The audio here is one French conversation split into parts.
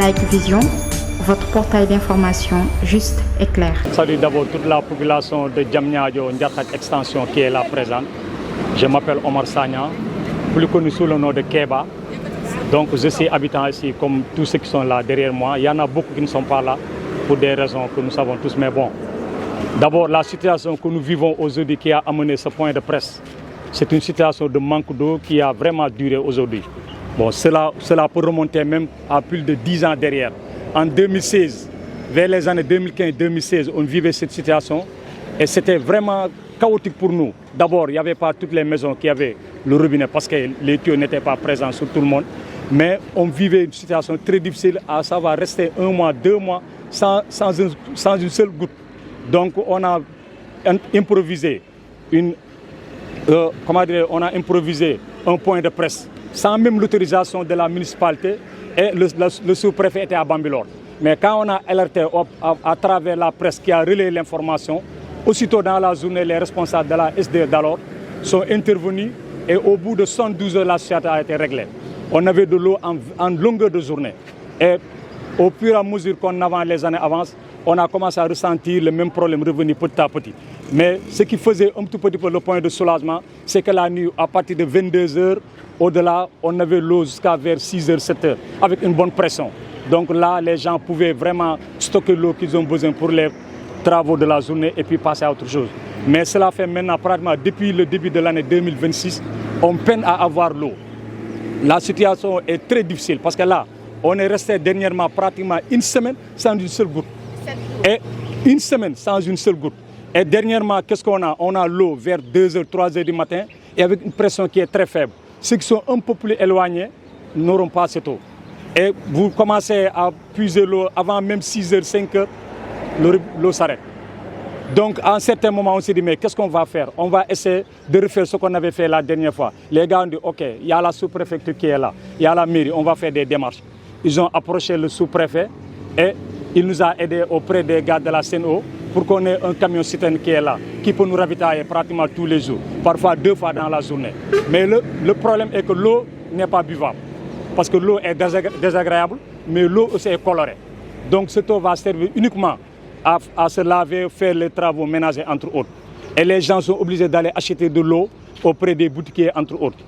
Like Vision, votre portail d'information juste et clair. Salut d'abord toute la population de Diamniadio, Ndiakhate Extension qui est là présente. Je m'appelle Omar Sagna, plus connu sous le nom de Keba. Donc je suis habitant ici comme tous ceux qui sont là derrière moi. Il y en a beaucoup qui ne sont pas là pour des raisons que nous savons tous. Mais bon, d'abord la situation que nous vivons aujourd'hui qui a amené ce point de presse, c'est une situation de manque d'eau qui a vraiment duré aujourd'hui. Bon, cela peut remonter même à plus de 10 ans derrière. En 2016, vers les années 2015-2016, on vivait cette situation et c'était vraiment chaotique pour nous. D'abord, il n'y avait pas toutes les maisons qui avaient le robinet parce que les tuyaux n'étaient pas présents sur tout le monde. Mais on vivait une situation très difficile, à savoir rester 1 mois, 2 mois sans une seule goutte. Donc on a improvisé un point de presse sans même l'autorisation de la municipalité et le sous-préfet était à Bambilor. Mais quand on a alerté à travers la presse qui a relayé l'information, aussitôt dans la journée, les responsables de la SDE d'alors sont intervenus et au bout de 72 heures, la situation a été réglée. On avait de l'eau en longueur de journée. Et au fur et à mesure les années avancent, on a commencé à ressentir le même problème revenir petit à petit. Mais ce qui faisait un tout petit peu le point de soulagement, c'est que la nuit, à partir de 22 heures, au-delà, on avait l'eau jusqu'à vers 6 heures, 7 heures, avec une bonne pression. Donc là, les gens pouvaient vraiment stocker l'eau qu'ils ont besoin pour les travaux de la journée et puis passer à autre chose. Mais cela fait maintenant pratiquement depuis le début de l'année 2026, on peine à avoir l'eau. La situation est très difficile parce que là, on est resté dernièrement pratiquement une semaine sans une seule goutte. Et une semaine sans une seule goutte. Et dernièrement, qu'est-ce qu'on a? On a l'eau vers 2h, 3h du matin et avec une pression qui est très faible. Ceux qui sont un peu plus éloignés n'auront pas cette eau. Et vous commencez à puiser l'eau avant même 6h, 5h, l'eau s'arrête. Donc à un certain moment, on s'est dit, mais qu'est-ce qu'on va faire? On va essayer de refaire ce qu'on avait fait la dernière fois. Les gars ont dit, ok, il y a la sous-préfecture qui est là, il y a la mairie, on va faire des démarches. Ils ont approché le sous-préfet et il nous a aidés auprès des gars de la CNO pour qu'on ait un camion citerne qui est là, qui peut nous ravitailler pratiquement tous les jours, parfois 2 fois dans la journée. Mais le problème est que l'eau n'est pas buvable, parce que l'eau est désagréable, mais l'eau aussi est colorée. Donc cette eau va servir uniquement à se laver, faire les travaux ménagers, entre autres. Et les gens sont obligés d'aller acheter de l'eau auprès des boutiquiers, entre autres.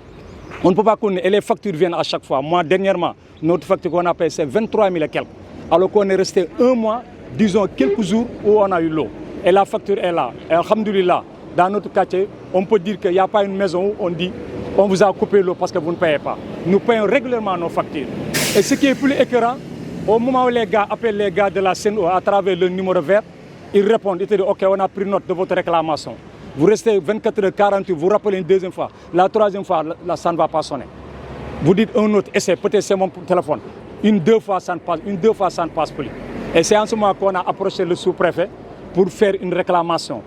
On ne peut pas connaître, et les factures viennent à chaque fois. Moi, dernièrement, notre facture qu'on a payée, c'est 23 000 et quelques. Alors qu'on est resté 1 mois, disons quelques jours où on a eu l'eau. Et la facture est là. Et alhamdoulilah, dans notre quartier, on peut dire qu'il n'y a pas une maison où on dit on vous a coupé l'eau parce que vous ne payez pas. Nous payons régulièrement nos factures. Et ce qui est plus écœurant, au moment où les gars appellent les gars de la CNO à travers le numéro vert, ils répondent, ils te disent ok, on a pris note de votre réclamation. Vous restez 24 heures, 48, vous rappelez une deuxième fois. La troisième fois, là, ça ne va pas sonner. Vous dites un autre essai, peut-être c'est mon téléphone. 1-2 fois, ça ne passe, 1-2 fois, ça ne passe plus. Et c'est en ce moment qu'on a approché le sous-préfet pour faire une réclamation.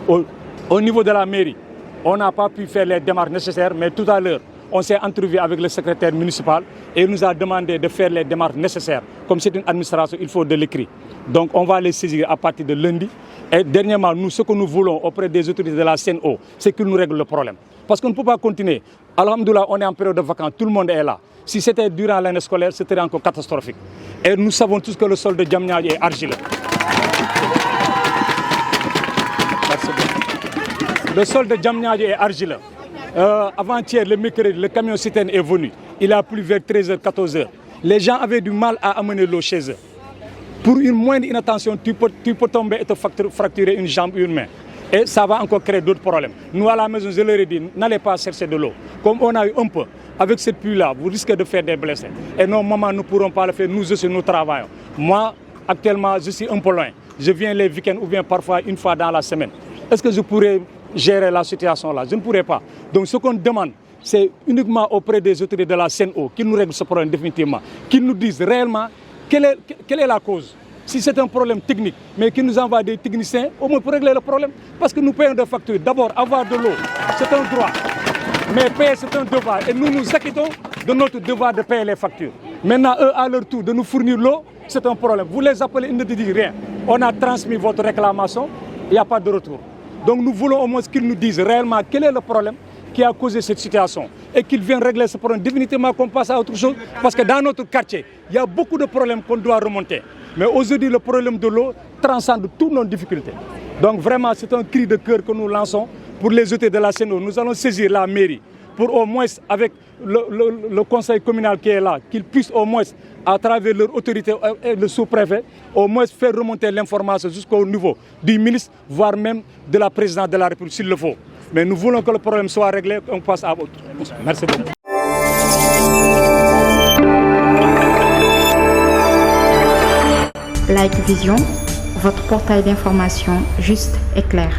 Au niveau de la mairie, on n'a pas pu faire les démarches nécessaires, mais tout à l'heure, on s'est entrevu avec le secrétaire municipal et il nous a demandé de faire les démarches nécessaires. Comme c'est une administration, il faut de l'écrit. Donc on va les saisir à partir de lundi. Et dernièrement, nous, ce que nous voulons auprès des autorités de la CNO, c'est qu'ils nous règlent le problème. Parce qu'on ne peut pas continuer. Alhamdoulilah, on est en période de vacances, tout le monde est là. Si c'était durant l'année scolaire, c'était encore catastrophique. Et nous savons tous que le sol de Diamniadio est argileux. Le sol de Diamniadio est argileux. Avant-hier, le mercredi, le camion citerne est venu. Il a plu vers 13h, 14h. Les gens avaient du mal à amener l'eau chez eux. Pour une moindre inattention, tu peux tomber et te fracturer une jambe ou une main. Et ça va encore créer d'autres problèmes. Nous, à la maison, je leur ai dit, n'allez pas chercher de l'eau. Comme on a eu un peu, avec cette pluie-là, vous risquez de faire des blessés. Et non, maman, nous ne pourrons pas le faire. Nous aussi, nous travaillons. Moi, actuellement, je suis un peu loin. Je viens les week-ends ou bien parfois une fois dans la semaine. Est-ce que je pourrais gérer la situation là? Je ne pourrais pas. Donc ce qu'on demande, c'est uniquement auprès des autorités de la CNO qu'ils nous règlent ce problème définitivement, qu'ils nous disent réellement quelle est la cause. Si c'est un problème technique, mais qu'ils nous envoient des techniciens, au moins pour régler le problème. Parce que nous payons des factures. D'abord, avoir de l'eau, c'est un droit. Mais payer, c'est un devoir. Et nous nous acquittons de notre devoir de payer les factures. Maintenant, eux, à leur tour, de nous fournir l'eau, c'est un problème. Vous les appelez, ils ne te disent rien. On a transmis votre réclamation, il n'y a pas de retour. Donc nous voulons au moins qu'ils nous disent réellement quel est le problème qui a causé cette situation et qu'il vienne régler ce problème définitivement, qu'on passe à autre chose. Parce que dans notre quartier, il y a beaucoup de problèmes qu'on doit remonter. Mais aujourd'hui, le problème de l'eau transcende toutes nos difficultés. Donc vraiment, c'est un cri de cœur que nous lançons pour les autorités de la Sen'Eau. Nous allons saisir la mairie pour au moins, avec le conseil communal qui est là, qu'ils puissent au moins, à travers leur autorité et le sous-préfet, au moins faire remonter l'information jusqu'au niveau du ministre, voire même de la présidente de la République, s'il le faut. Mais nous voulons que le problème soit réglé, on passe à autre. Merci beaucoup. Like Vision, votre portail d'information juste et clair.